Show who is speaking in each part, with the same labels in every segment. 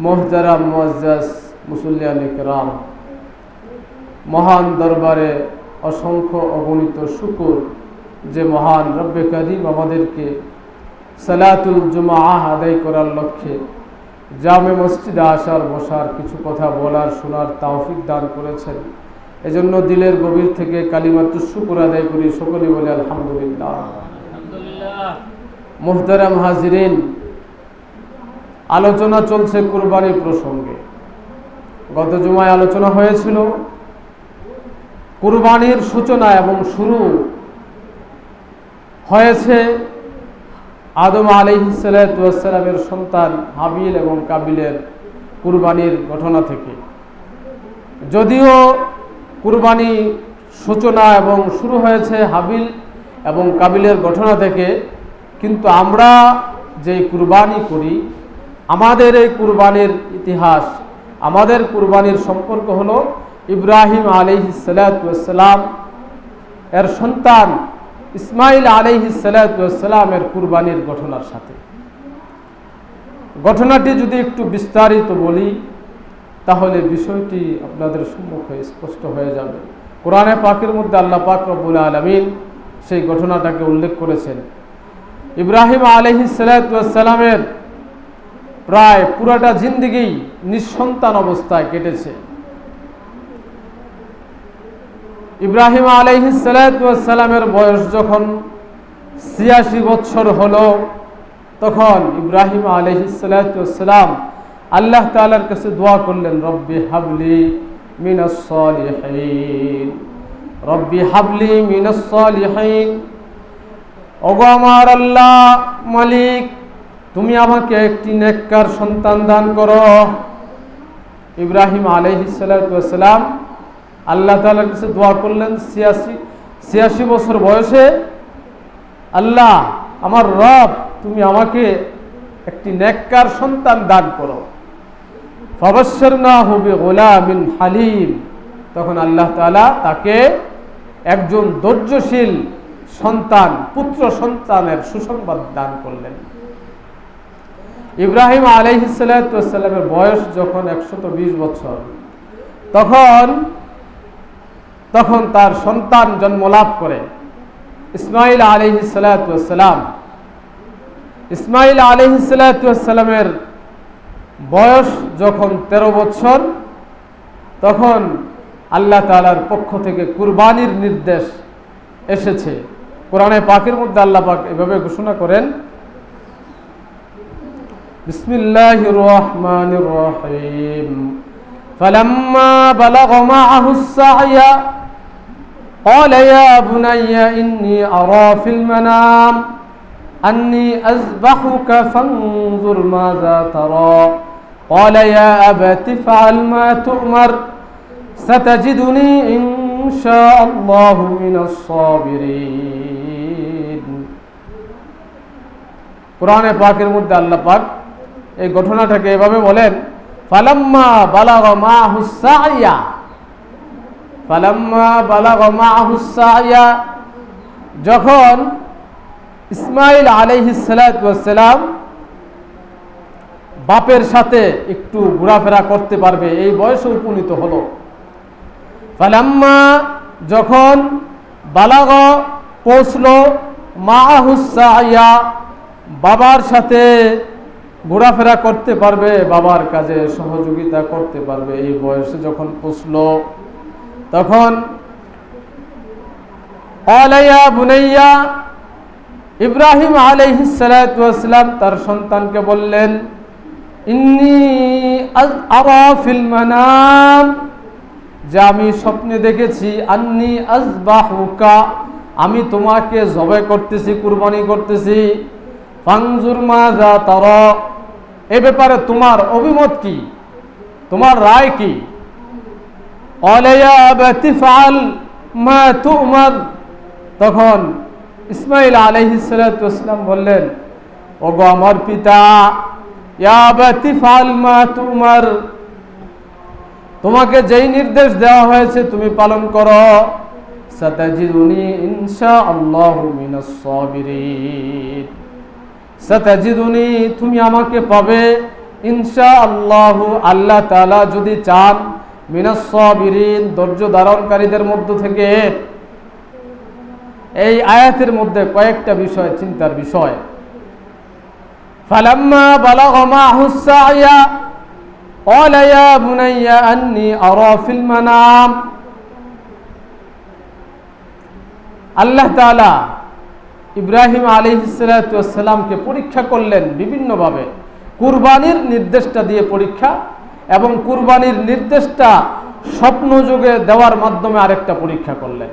Speaker 1: মুহতারাম মুআজ্জাজ মুসল্লিয়ান কিরাম, মহান দরবারে অসংখ্য অগণিত শুকর যে মহান রব্বে কারীম আমাদেরকে সালাতুল জুমআহ আদায় করার লক্ষ্যে জামে মসজিদে আসার বসার কিছু কথা বলার শোনার তৌফিক দান করেছেন। এজন্য দিলের গভীর থেকে কালিমাতুশ শুকর আদায় করি, সকলে বলে আলহামদুলিল্লাহ। মুহতারাম হাজিরিন, আলোচনা চলছে কুরবানি প্রসঙ্গে। গত জুমায় আলোচনা হয়েছিল কুরবানির সূচনা এবং শুরু হয়েছে আদম আলাইহিস সালাতু ওয়াস সালামের সন্তান হাবিল এবং কাবিলের কুরবানির ঘটনা থেকে। যদিও কুরবানি সূচনা এবং শুরু হয়েছে হাবিল এবং কাবিলের ঘটনা থেকে, কিন্তু আমরা যে কুরবানি করি, আমাদের এই কুরবানির ইতিহাস, আমাদের কুরবানির সম্পর্ক হলো ইব্রাহিম আলাইহিস সালাতু ওয়াস সালাম এর সন্তান ইসমাইল আলাইহিস সালাতু ওয়াস সালামের কুরবানির ঘটনার সাথে। ঘটনাটি যদি একটু বিস্তারিত বলি তাহলে বিষয়টি আপনাদের সম্মুখে স্পষ্ট হয়ে যাবে। কোরআনে পাকের মধ্যে আল্লাহ পাক রব্বুল আলামিন সেই ঘটনাটাকে উল্লেখ করেছেন। ইব্রাহিম আলাইহিস সালাতু ওয়াস সালামের প্রায় পুরাটা জিন্দেগি নিঃসন্তান অবস্থায় কেটেছে। ইব্রাহিম আলাইহিস সালাতু ওয়াস সালামের বয়স যখন ৮৬ বছর হলো, তখন ইব্রাহিম আলাইহিস সালাতু ওয়াস সালাম আল্লাহ তাআলার কাছে দোয়া করলেন, রব্বি হাবলি মিনাস সালিহিন, রব্বি হাবলি মিনাস সালিহিন। ওগো আমার আল্লাহ মালিক, তুমি আমাকে একটি নেককার সন্তান দান করো। ইব্রাহিম আলাইহিস সালাতু ওয়াস সালাম আল্লাহ তাআলার কাছে দোয়া করলেন ৮৬ বছর বয়সে, আল্লাহ আমার রব, তুমি আমাকে একটি নেককার সন্তান দান করো। ফাবাশশারনাহু বিগুলামিন হালিম, তখন আল্লাহ তাআলা তাকে একজন ধৈর্যশীল সন্তান, পুত্র সন্তানের সুসংবাদ দান করলেন। ইব্রাহিম আলাইহিস সালাতু ওয়াস সালামের বয়স যখন ১২০ বছর, তখন তার সন্তান জন্মলাভ করে ইসমাইল আলাইহিস সালাতু ওয়াস সালাম। ইসমাইল আলাইহিস সালাতু ওয়াস সালামের বয়স যখন ১৩ বছর, তখন আল্লাহ তাআলার পক্ষ থেকে কুরবানির নির্দেশ এসেছে। কোরআনে পাকের মধ্যে আল্লাহ পাক এভাবে ঘোষণা করেন, বিসমিল্লাহির রহমানির রহিম, ফালাম্মা বালাগা মাআহুস সা'য়া ক্বালা ইয়া বুনাইয়া ইন্নী আরা ফিল মানাম আন্নী আযবাহুকা ফানজুর মাযা তারা ক্বালা ইয়া আবাতি ফাআল মা তু'মার সাতাজিদুনি ইনশাআল্লাহু মিনাস সাবিরিন। কোরআনে পাকের মধ্যে আল্লাহ পাক এই ঘটনাটাকে এভাবে বলেন, ফালাম্মা বালাগা মাআহুস সা'য়া, ফালাম্মা বালাগা মাআহুস সা'য়া, যখন ইসমাইল আলাইহিস সালাতু ওয়াস সালাম বাপের সাথে একটু ঘোরাফেরা করতে পারবে এই বয়সে উপনীত হলো। ফালাম্মা, যখন বালাগা পৌঁছলো, মাআহুস সা'য়া, বাবার সাথে ঘোরাফেরা করতে পারবে, বাবার কাজে সহযোগিতা করতে পারবে, এই বয়সে যখন পৌঁছলো, তখন ক্বালা ইয়া বুনাইয়া, ইব্রাহিম আলাইহিস সালাতু ওয়াস সালাম তার সন্তানকে বললেন, ইন্নী আরা ফিল মানাম, যে আমি স্বপ্নে দেখেছি, আন্নী আযবাহুকা, আমি তোমাকে জবাই করতেছি, কুরবানি করতেছি, ফানজুর মাযা তারা, এ ব্যাপারে তোমার অভিমত কি, তোমার রায় কি? ক্বালা ইয়া আবাতি ফাআল মা তু'মার, তখন ইসমাইল আলাইহিস সালাতু ওয়াস সালাম বললেন, ওগো আমার পিতা, ইয়া আবাতি ফাআল মা তু'মার, তোমাকে যেই নির্দেশ দেওয়া হয়েছে তুমি পালন করো। সাতাজিদুনি ইনশাআল্লাহু মিনাস সাবিরিন, সাতাজিদুনি, তুমি আমাকে পাবে ইনশাআল্লাহ আল্লাহ তাআলা যদি চান মিনাস সাবিরিন ধৈর্য ধারণকারীদের মধ্য থেকে। এই আয়াতের মধ্যে কয়েকটা বিষয় চিন্তার বিষয়। ফালাম্মা বালাগা মাহুস সা'য়া ক্বালা ইয়া বুনাইয়া আন্নী আরা ফিল মানাম। আল্লাহ তাআলা ইব্রাহিম আলাইহিস সালাতু ওয়াস সালামকে পরীক্ষা করলেন বিভিন্নভাবে। কুরবানির নির্দেশটা দিয়ে পরীক্ষা, এবং কুরবানির নির্দেশটা স্বপ্নযোগে দেওয়ার মাধ্যমে আরেকটা পরীক্ষা করলেন।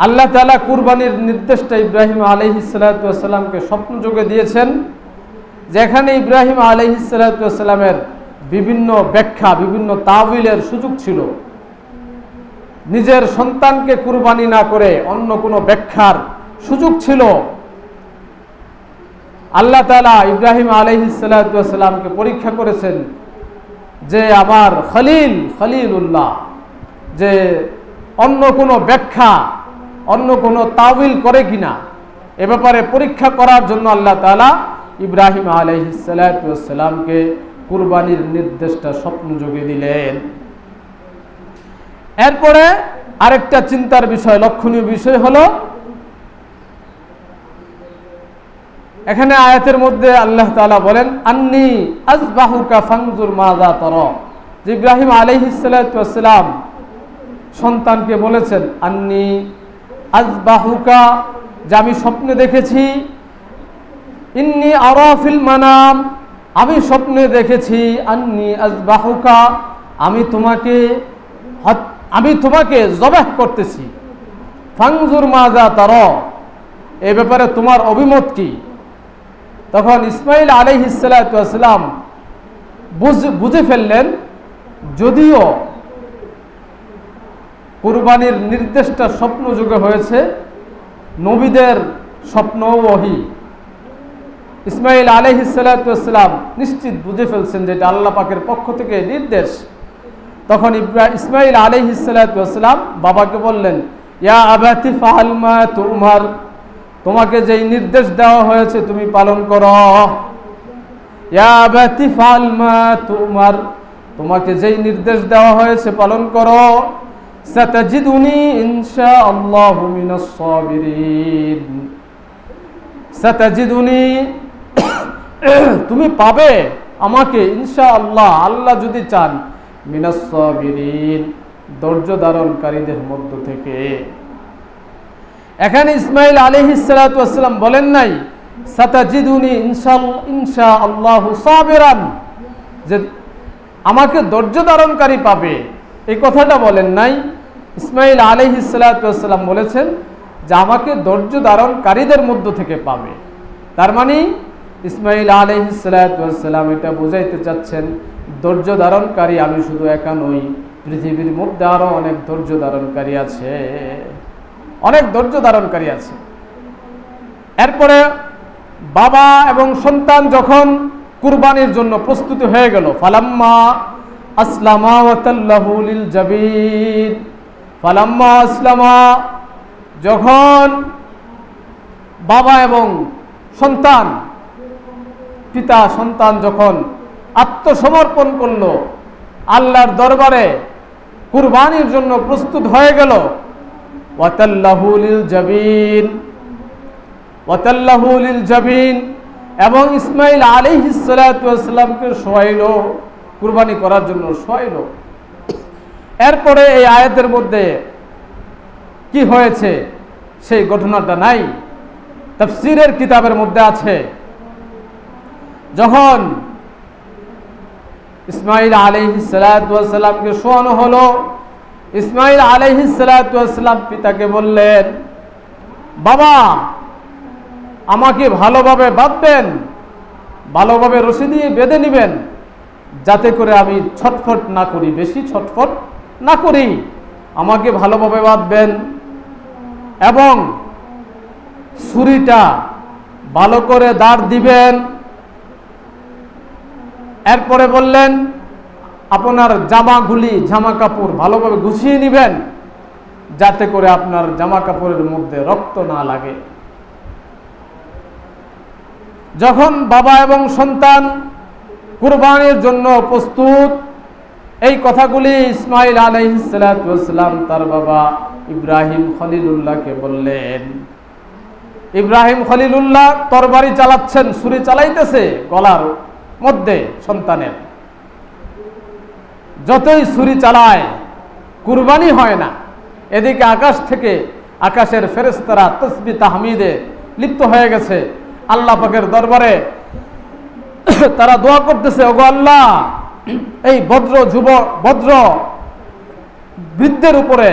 Speaker 1: আল্লাহ তাআলা কুরবানির নির্দেশটা ইব্রাহিম আলাইহিস সালাতু ওয়াস সালামকে স্বপ্নযোগে দিয়েছেন, যেখানে ইব্রাহিম আলাইহিস সালাতু ওয়াস সালামের বিভিন্ন ব্যাখ্যা, বিভিন্ন তাওয়িলের সুযোগ ছিল। নিজের সন্তানকে কুরবানি না করে অন্য কোনো ব্যাখ্যার সুযোগ ছিল। আল্লাহ তাআলা ইব্রাহিম আলাইহিস সালাতু ওয়াস সালামকে পরীক্ষা করেছেন যে আমার খলিলুল্লাহ, যে অন্য কোনো ব্যাখ্যা, অন্য কোনো তাওয়িল করে কিনা, এ ব্যাপারে পরীক্ষা করার জন্য আল্লাহ তাআলা ইব্রাহিম আলাইহিস সালাতু ওয়াস সালামকে কুরবানির নির্দেশটা স্বপ্নযোগে দিলেন। এরপরে আরেকটা চিন্তার বিষয়, লক্ষণীয় বিষয় হলো, এখানে আয়াতের মধ্যে আল্লাহ তাআলা বলেন আন্নী আযবাহুকা ফানজুর মাযা তারা। যে ইব্রাহিম আলাইহিস সালাতু ওয়াস সালাম সন্তানকে বলেছেন আন্নী আযবাহুকা, যে আমি স্বপ্নে দেখেছি, ইন্নী আরা ফিল মানাম, আমি স্বপ্নে দেখেছি, আন্নী আযবাহুকা, আমি তোমাকে জবাহ করতেছি, ফানজুর মাযা তারা, এই ব্যাপারে তোমার অভিমত কি? তখন ইসমাইল আলাইহিস সালাতু ওয়াস সালাম বুঝে ফেললেন, যদিও কুরবানির নির্দেশটা স্বপ্নযোগে হয়েছে, নবীদের স্বপ্ন ওহী। ইসমাইল আলাইহিস সালাতু ওয়াস সালাম নিশ্চিত বুঝে ফেলছেন যে এটা আল্লাহ পাকের পক্ষ থেকে নির্দেশ। তখন ইসমাইল আলাইহিস সালাতু ওয়াস সালাম বাবাকে বললেন, ইয়া আবাতি ফাআল মা তুমার, তোমাকে যেই নির্দেশ দেওয়া হয়েছে তুমি পালন করো। ইয়া আবাতি ফাআল মা তুমার, তোমাকে যেই নির্দেশ দেওয়া হয়েছে পালন করো। সাতাজিদুনি ইনশাআল্লাহু মিনাস সাবিরিন, সাতাজিদুনি, তুমি পাবে আমাকে ইনশাআল্লাহ, আল্লাহ যদি চান, মিনাস সাবিরিন, ধৈর্য ধারণকারীদের মধ্য থেকে। এখানে ইসমাইল আলাইহিস সালাতু ওয়াস সালাম বলেন নাই সাতাজিদুনি ইনশাআল্লাহু সাবিরান, যে আমাকে ধৈর্য ধারণকারী পাবে, এই কথাটা বলেন নাই। ইসমাইল আলাইহিস সালাতু ওয়াস সালাম বলেছেন যে আমাকে ধৈর্য ধারণকারীদের মধ্য থেকে পাবে। তার মানে ইসমাইল আলাইহিস সালাতু ওয়াস সালাম এটা বোঝাইতে চাচ্ছেন, ধৈর্য ধারণকারী আমি শুধু একা নই, পৃথিবীর মধ্যে আরো অনেক ধৈর্য ধারণকারী আছে, অনেক ধৈর্য ধারণকারী আছে। এরপরে বাবা এবং সন্তান যখন কুরবানির জন্য প্রস্তুতি হয়ে গেল, ফালাম্মা আসলামা ওয়া তাল্লাহু লিল জাবিন, ফালাম্মা আসলামা, যখন বাবা এবং সন্তান, পিতা সন্তান যখন আত্মসমর্পণ করলো, আল্লাহর দরবারে কুরবানির জন্য প্রস্তুত হয়ে গেল, ওয়া তাল্লাহু লিল জাবিন, ওয়া তাল্লাহু লিল জাবিন, এবং ইসমাইল আলাইহিস সালাতু ওয়াস সালামকে শোয়াইলো, কুরবানি করার জন্য শোয়াইলো। এরপরে এই আয়াতের মধ্যে কি হয়েছে সেই ঘটনাটা নাই, তাফসীরের কিতাবের মধ্যে আছে। যখন ইসমাইল আলাইহিস সালাতু ওয়াস সালামকে শোয়ানো হলো, ইসমাইল আলাইহিস সালাতু ওয়াস সালাম পিতাকে বললেন, বাবা আমাকে ভালোভাবে বাঁধবেন, ভালোভাবে রশি দিয়ে বেঁধে নেবেন, যাতে করে আমি ছটফট না করি, বেশি ছটফট না করি, আমাকে ভালোভাবে বাঁধবেন, এবং ছুরিটা ভালো করে দাঁড় দিবেন। এরপরে বললেন আপনার জামা কাপড় ভালোভাবে গুছিয়ে নেবেন, যাতে করে আপনার জামা কাপড়ের মধ্যে রক্ত না লাগে। যখন বাবা এবং সন্তান কুরবানির জন্য প্রস্তুত, এই কথাগুলি ইসমাইল আলাইহিস সালাতু ওয়াস সালাম তার বাবা ইব্রাহিম খলিলুল্লাহকে বললেন। ইব্রাহিম খলিলুল্লাহ তরবারি চালাচ্ছেন, ছুরি চালাইতেছে গলার মধ্যে সন্তানের। যতই ছুরি চালায় কুরবানি হয় না। এদিকে আকাশ থেকে আকাশের ফেরেশতারা তাসবিহ তাহমিদে লিপ্ত হয়ে গেছে আল্লাহ পাকের দরবারে। তারা দোয়া করতেছে, ওগো আল্লাহ, এই ভদ্র বৃদ্ধের উপরে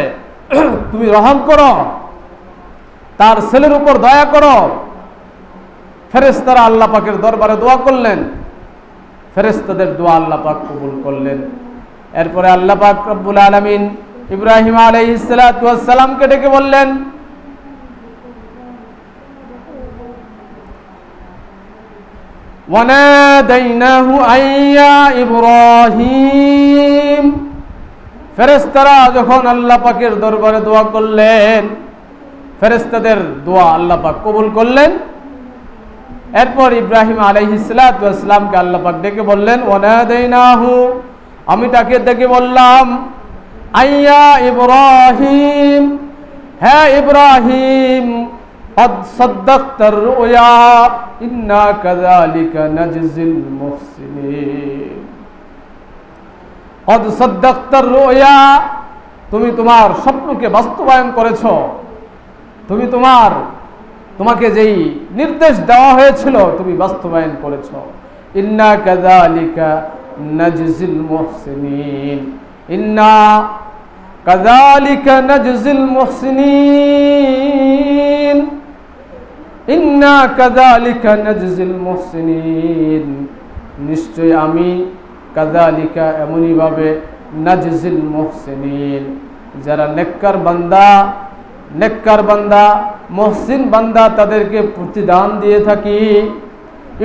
Speaker 1: তুমি রহম করো, তার ছেলের উপর দয়া করো। ফেরেশতারা আল্লাহ পাকের দরবারে দোয়া করলেন, ফেরেশতাদের দোয়া আল্লাহ পাক কবুল করলেন। এরপরে আল্লাহ পাক রব্বুল আলামিন ইব্রাহিম আলাইহিস সালাতু ওয়াস সালামকে ডেকে বললেন, ওয়ানাদাইনাহু আইয়া ইব্রাহিম। ফেরেশতারা যখন আল্লাহ পাকের দরবারে দোয়া করলেন, ফেরেশতাদের দোয়া আল্লাহ পাক কবুল করলেন। এরপর ইব্রাহিম আলাইহিস সালাতু ওয়াস সালামকে আল্লাহ পাক ডেকে বললেন, ওয়ানাদাইনাহু, আমি তাকে ডেকে বললাম, আইয়া ইব্রাহিম, হ্যাঁ ইব্রাহিম, قد صدقت الرؤيا إنا كذلك نجزي المحسنين। قد صدقت الرؤيا, তুমি তোমার স্বপ্নকে বাস্তবায়ন করেছো। তুমি তোমাকে যেই নির্দেশ দেওয়া হয়েছিল তুমি বাস্তবায়ন করেছো। ইন্না কাযালিকা নাজজিল মুহসিনিন, ইন্না কাযালিকা নাজজিল মুহসিনিন, ইন্না কাযালিকা নাজজিল মুহসিনিন, নিশ্চয় আমি কাযালিকা এমনই ভাবে নাজজিল মুহসিনিন, যারা নেককার বান্দা মুহসিন বান্দা তাদেরকে প্রতিদান দিয়ে থাকি।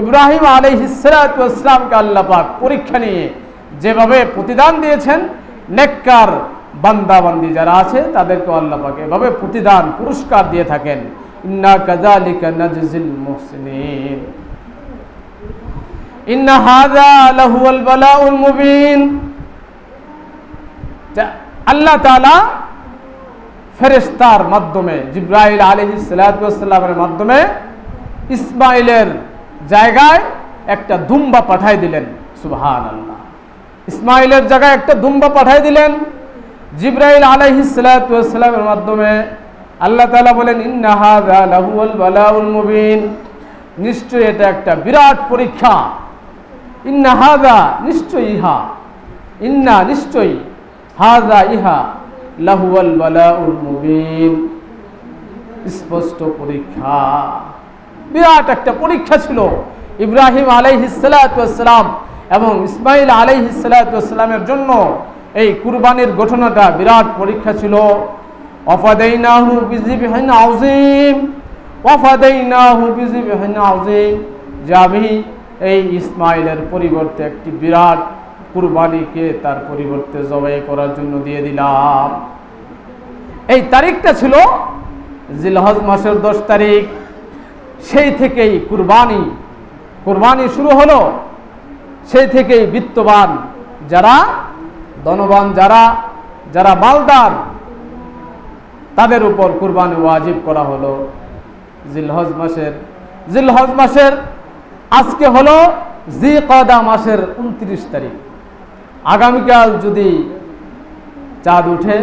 Speaker 1: ইব্রাহিম আলাইহিস সালাতু ওয়াস সালামকে আল্লাহ পাক পরীক্ষা নিয়ে যেভাবে প্রতিদান দিয়েছেন, নেককার বান্দা বান্দি যারা আছে তাদেরকে আল্লাহ পাক এভাবে প্রতিদান পুরস্কার দিয়ে থাকেন। ইন্না কাযালিকা নাজজিল মুহসিনিন, ইন্না হাযা লাহুল বালাউল মুবিন। আল্লাহ তাআলা ফেরেশতার মাধ্যমে, জিবরাইল আলাইহিস সালাতু ওয়াস সালামের মাধ্যমে ইসমাইলের জায়গায় একটা দুম্বা পাঠাই দিলেন। সুবহানাল্লাহ, ইসমাইলের জায়গায় একটা দুম্বা পাঠাই দিলেন জিবরাইল আলাইহিস সালাতু ওয়াস সালামের মাধ্যমে। আল্লাহ তাআলা বলেন, ইন্না হাযা লাহুল বালাউল মুবিন, নিশ্চয় এটা একটা বিরাট পরীক্ষা। ইন্না হাযা, নিশ্চয় ইহা, ইন্না নিশ্চয়, হাযা ইহা, লাহুল বালাউল মুবিন, স্পষ্ট পরীক্ষা। বিরাট একটা পরীক্ষা ছিল ইব্রাহিম আলাইহিস সালাতু ওয়াস সালাম এবং ইসমাইল আলাইহিস সালাতু ওয়াস সালামের জন্য। এই কুরবানির ঘটনাটা বিরাট পরীক্ষা ছিল। ওয়াফাদাইনাহু বিযিবহিন আযীম, ওয়াফাদাইনাহু বিযিবহিন আযীম, যে আমি এই ইসমাইলের পরিবর্তে একটি বিরাট কুরবানিকে তার পরিবর্তে জবাই করার জন্য দিয়ে দিলাম। এই তারিখটা ছিল জিলহজ মাসের 10 তারিখ। সেই থেকেই কুরবানি শুরু হলো। সেই থেকেই বিত্তবান যারা, ধনবান যারা মালদার, তাদের উপর কুরবানি ওয়াজিব করা হলো জিলহজ মাসের আজকে হলো জিকদা মাসের 29 তারিখ। আগামীকাল যদি চাঁদ উঠে,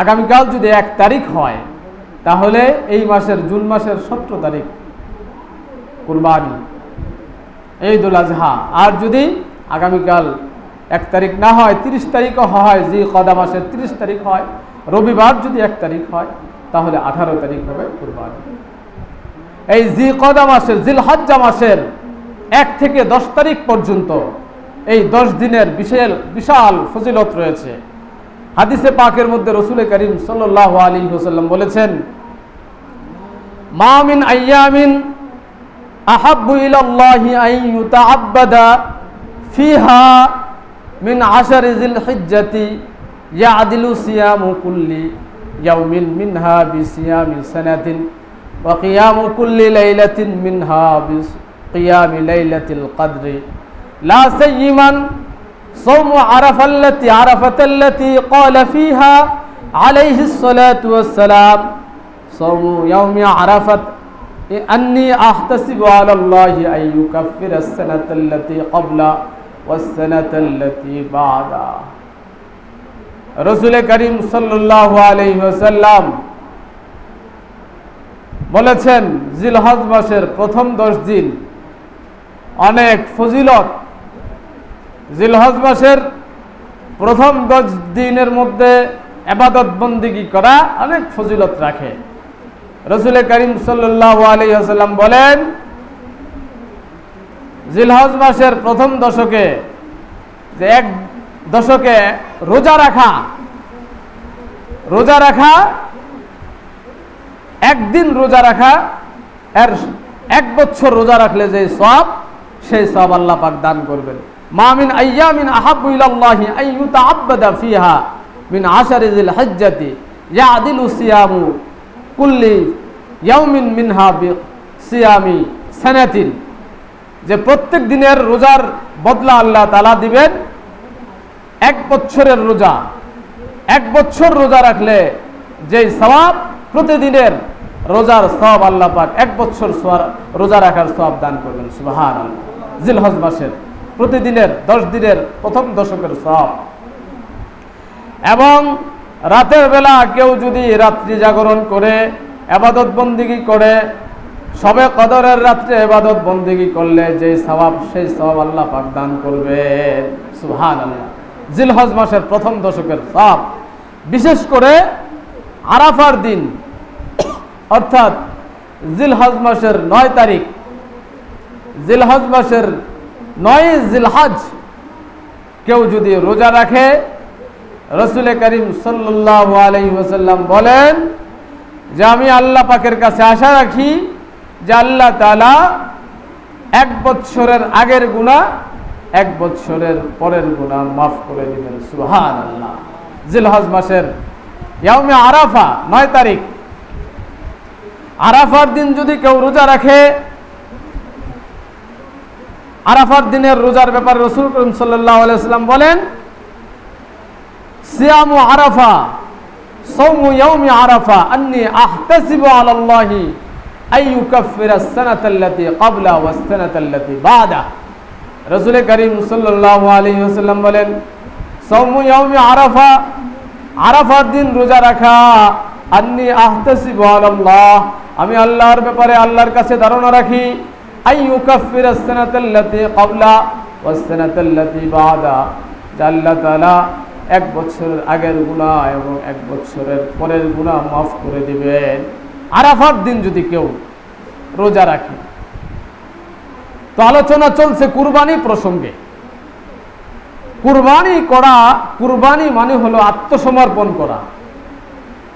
Speaker 1: আগামীকাল যদি 1 তারিখ হয়, তাহলে এই মাসের জুন মাসের 17 তারিখ কুরবানি, ঈদুল আজহা। আর যদি আগামীকাল 1 তারিখ না হয়, 30 তারিখও হয়, জিকদা মাসের 30 তারিখ হয়, রবিবার যদি 1 তারিখ হয়, তাহলে 18 তারিখ হবে কুরবানি। এই জিকদা মাসের, জিলহজ্জা মাসের 1 থেকে 10 তারিখ পর্যন্ত এই 10 দিনের বিশাল ফজিলত রয়েছে। হাদিসে পাকের মধ্যে রাসূল করিম সাল্লাল্লাহু আলাইহি ওয়াসাল্লাম বলেছেন, মা মিন আইয়ামিন আহাব্বু ইলাল্লাহি আন ইউতাআব্বাদা ফিহা মিন 10 জিলহিজ্জাতি ইয়াদিলু সিয়ামু কুল্লি ইয়াউমিন মিনহা বিসিয়ামি সানাতিন ওয়া কিয়ামু কুল্লি লাইলাতিন মিনহা বিকিয়ামি লাইলাতিল কদরি লা সাইয়িমান সাওমু আরাফাল্লাতি আরাফাতাল্লাতি ক্বালা ফিহা আলাইহিস সালাতু ওয়াস সালাম সাওমু ইয়াউমি আরাফাত আন্নী আহতাসিবু আলাল্লাহি আন ইউকাফফিরা আস-সানাতাল্লাতি ক্বাবলা ওয়াস-সানাতাল্লাতি বা'দা। রাসূল করিম সাল্লাল্লাহু আলাইহি ওয়াসাল্লাম বলেছেন জিলহজ মাসের প্রথম 10 দিন অনেক ফজিলত। জিলহজ মাসের প্রথম 10 দিনের মধ্যে ইবাদত বন্দেগী করা অনেক ফজিলত রাখে। রাসূল করিম সাল্লাল্লাহু আলাইহি ওয়াসাল্লাম বলেন জিলহজ মাসের প্রথম দশকে যে এক দশকে রোজা রাখা একদিন রোজা রাখা এর 1 বছর রোজা রাখলে যে সওয়াব সেই সওয়াব আল্লাহ পাক দান করবেন। মা মিন আইয়ামিন আহাব্বু ইলাল্লাহি আন ইউতাআব্বাদা ফিহা মিন আশারি যিল হিজ্জাতি ইয়াদিলু সিয়ামু কুল্লি ইয়াউমিন মিনহা বিসিয়ামি সানাতিন, যে প্রত্যেক দিনের রোজার বদলা আল্লাহ তাআলা দিবেন 1 বছরের রোজা। 1 বছর রোজা রাখলে যেই সওয়াব, প্রতিদিনের রোজার সওয়াব আল্লাহ পাক 1 বছর রোজা রাখার সওয়াব দান করবেন। সুবহানাল্লাহ। জিলহজ মাসের প্রতিদিনের 10 দিনের প্রথম দশকের সওয়াব। এবং রাতের বেলা কেউ যদি রাত্রি জাগরণ করে ইবাদত বন্দেগী করে, শবে কদরের রাত্রে ইবাদত বন্দেগী করলে যে সওয়াব সেই সওয়াব আল্লাহ পাক দান করবেন। সুবহানাল্লাহ। জিলহজ মাসের প্রথম দশকের সওয়াব, বিশেষ করে আরাফার দিন অর্থাৎ জিলহজ মাসের 9 তারিখ, জিলহজ মাসের 9 জিলহজ কেউ যদি রোজা রাখে, রাসূল করিম সাল্লাল্লাহু আলাইহি ওয়াসাল্লাম বলেন যে আমি আল্লাহ পাকের কাছে আশা রাখি যে আল্লাহ তাআলা 1 বছরের আগের গুনাহ 1 বছরের পরের গুনাহ মাফ করে দিবেন। সুবহানাল্লাহ। জিলহজ মাসের ইয়াউমে আরাফা 9 তারিখ, আরাফার দিন যদি কেউ রোজা রাখে, আরাফার দিনের রোজার ব্যাপারে রাসূল করিম সাল্লাল্লাহু আলাইহি ওয়াসাল্লাম বলেন সিয়ামু আরাফা সাওমু ইয়াউমি আরাফা আন্নী আহতাসিবু আলাল্লাহি আন ইউকাফফিরা আস-সানাতাল্লাতি ক্বাবলা ওয়াস-সানাতাল্লাতি বা'দা। রাসূল করিম সাল্লাল্লাহু আলাইহি ওয়াসাল্লাম বলেন সাওমু ইয়াউমি আরাফা, আরাফার দিন রোজা রাখা, আন্নী আহতাসিবু আলাল্লাহ, আমি আল্লাহর ব্যাপারে আল্লাহর কাছে ধারণা রাখি, আন ইউকাফফিরা আস-সানাতাল্লাতি ক্বাবলা ওয়াস-সানাতাল্লাতি বা'দা, যে আল্লাহ তাআলা 1 বছরের আগের গুনাহ এবং 1 বছরের পরের গুনাহ মাফ করে দিবেন। আরাফার দিন যদি কেউ রোজা রাখে। তো আলোচনা চলছে কুরবানি প্রসঙ্গে। কুরবানি করা, কুরবানি মানে হলো আত্মসমর্পণ করা,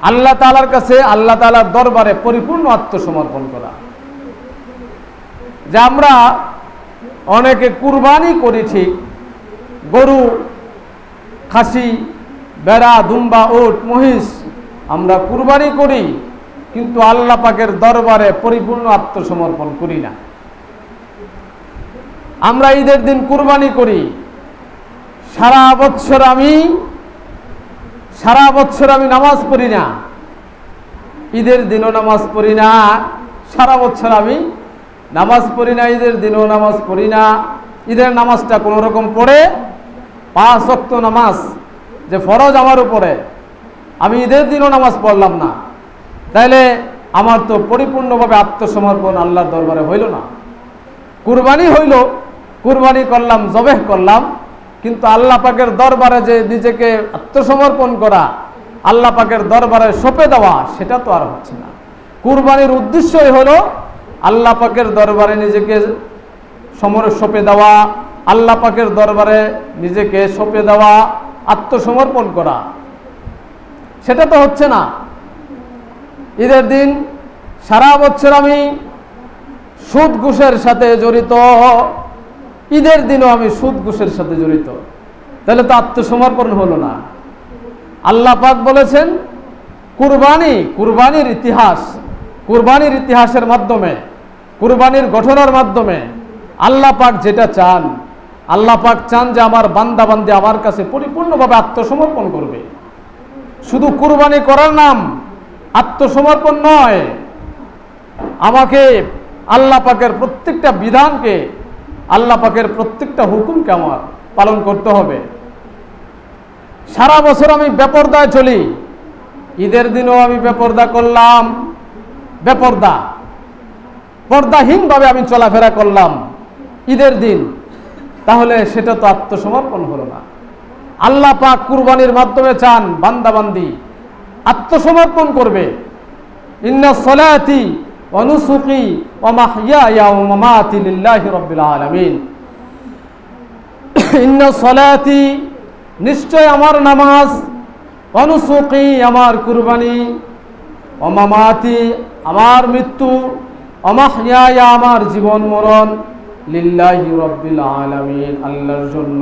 Speaker 1: আল্লাহ তাআলার কাছে, আল্লাহ তাআলার দরবারে পরিপূর্ণ আত্মসমর্পণ করা। যে আমরা অনেকে কুরবানি করি ঠিক, গরু, খাসি, বেড়া, দুম্বা, উট, মহিষ আমরা কুরবানি করি, কিন্তু আল্লাহ পাকের দরবারে পরিপূর্ণ আত্মসমর্পণ করি না। আমরা ঈদের দিন কুরবানি করি, সারা বছর আমি নামাজ পড়ি না, ঈদের দিনও নামাজ পড়ি না, সারা বছর আমি নামাজ পড়ি না, ঈদের দিনও নামাজ পড়ি না। ঈদের নামাজটা কোনো রকম পড়ে 5 ওয়াক্ত নামাজ যে ফরজ আমার উপরে, আমি ঈদের দিনও নামাজ পড়লাম না, তাইলে আমার তো পরিপূর্ণভাবে আত্মসমর্পণ আল্লাহর দরবারে হইল না। কুরবানি হইল, কুরবানি করলাম, জবেহ করলাম, কিন্তু আল্লাহ পাকের দরবারে যে নিজেকে আত্মসমর্পণ করা, আল্লাহ পাকের দরবারে সঁপে দেওয়া, সেটা তো আর হচ্ছে না। কুরবানির উদ্দেশ্যই হলো আল্লাহ পাকের দরবারে নিজেকে সঁপে দেওয়া, আল্লাহ পাকের দরবারে নিজেকে সঁপে দেওয়া, আত্মসমর্পণ করা, সেটা তো হচ্ছে না। ঈদের দিন সারা বছর আমি সুদ ঘুষের সাথে জড়িত, ঈদের দিনও আমি সুদ ঘুষের সাথে জড়িত, তাহলে তো আত্মসমর্পণ হলো না। আল্লাহ পাক বলেছেন কুরবানি, কুরবানির ইতিহাস কুরবানির ইতিহাসের মাধ্যমে, কুরবানির ঘটনার মাধ্যমে আল্লাহ পাক যেটা চান, আল্লাহ পাক চান যে আমার বান্দা বান্দী আমার কাছে পরিপূর্ণভাবে আত্মসমর্পণ করবে। শুধু কুরবানি করার নাম আত্মসমর্পণ নয়, আমাকে আল্লাহ পাকের প্রত্যেকটা বিধানকে, আল্লাহ পাকের প্রত্যেকটা হুকুমকে আমার পালন করতে হবে। সারা বছর আমি বেপরদায় চলি, ঈদের দিনও আমি বেপরদা করলাম, পর্দাহীনভাবে আমি চলাফেরা করলাম ঈদের দিন, তাহলে সেটা তো আত্মসমর্পণ হলো না। আল্লাহ পাক কুরবানির মাধ্যমে চান বান্দা বান্দি আত্মসমর্পণ করবে। ইন্না সলাতি ওয়া নুসুকি ওয়া মাহইয়ায়া ওয়া মামাতি লিল্লাহি রাব্বিল আলামিন। ইন্না সলাতি, নিশ্চয় আমার নামাজ, ওয়া নুসুকি আমার কুরবানি, ওয়া মামাতি আমার মৃত্যু, ওয়া মাহইয়ায়া আমার জীবন মরণ, লিল্লাহি রাব্বিল আলামিন আল্লাহর জন্য।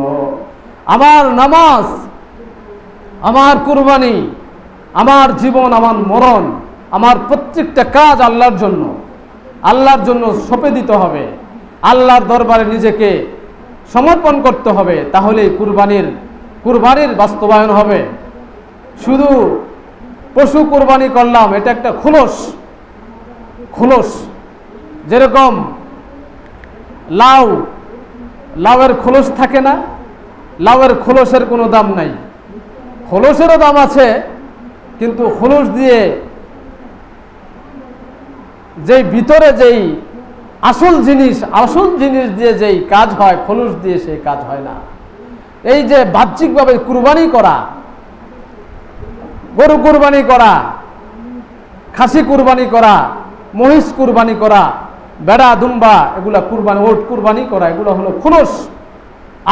Speaker 1: আমার নামাজ, আমার কুরবানি, আমার জীবন, আমার মরণ, আমার প্রত্যেকটা কাজ আল্লাহর জন্য, আল্লাহর জন্য সঁপে দিতে হবে, আল্লাহর দরবারে নিজেকে সমর্পণ করতে হবে, তাহলে কুরবানির বাস্তবায়ন হবে। শুধু পশু কুরবানি করলাম, এটা একটা খোলস। যেরকম লাউয়ের খোলস থাকে না, লাউয়ের খোলসের কোনো দাম নাই, খোলসেরও দাম আছে, কিন্তু খোলস দিয়ে যেই ভিতরে যেই আসল জিনিস দিয়ে যেই কাজ হয়, খোলস দিয়ে সেই কাজ হয় না। এই যে বাহ্যিকভাবে কুরবানি করা, গরু কুরবানি করা, খাসি কুরবানি করা, মহিষ কুরবানি করা, বেড়া দুম্বা, এগুলা কুরবানি, ওট কুরবানি করা, এগুলো হলো খোলস।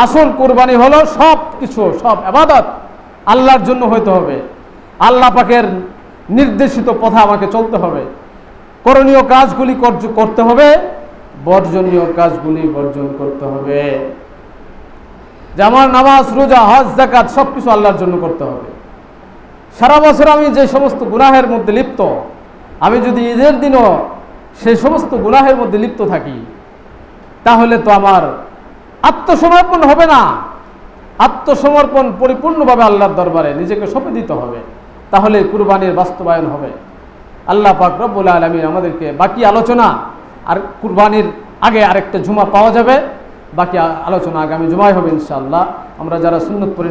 Speaker 1: আসল কুরবানি হলো সব কিছু, সব ইবাদত আল্লাহর জন্য হইতে হবে। আল্লাহ পাকের নির্দেশিত পথে আমাকে চলতে হবে, করণীয় কাজগুলি করতে হবে, বর্জনীয় কাজগুলি বর্জন করতে হবে। যে আমার নামাজ, রোজা, হজ, যাকাত সবকিছু আল্লাহর জন্য করতে হবে। সারা বছর আমি যে সমস্ত গুনাহের মধ্যে লিপ্ত, আমি যদি ঈদের দিনও সেই সমস্ত গুনাহের মধ্যে লিপ্ত থাকি, তাহলে তো আমার আত্মসমর্পণ হবে না। আত্মসমর্পণ পরিপূর্ণভাবে আল্লাহর দরবারে নিজেকে সঁপে দিতে হবে, তাহলে কুরবানির বাস্তবায়ন হবে। আল্লাহ পাক রব্বুল আলামিন আমাদেরকে বাকি আলোচনা, আর কুরবানির আগে আরেকটা জুমা পাওয়া যাবে, বাকি আলোচনা আগামী জুমায় হবে ইনশাআল্লাহ। আমরা যারা সুন্নত পড়ি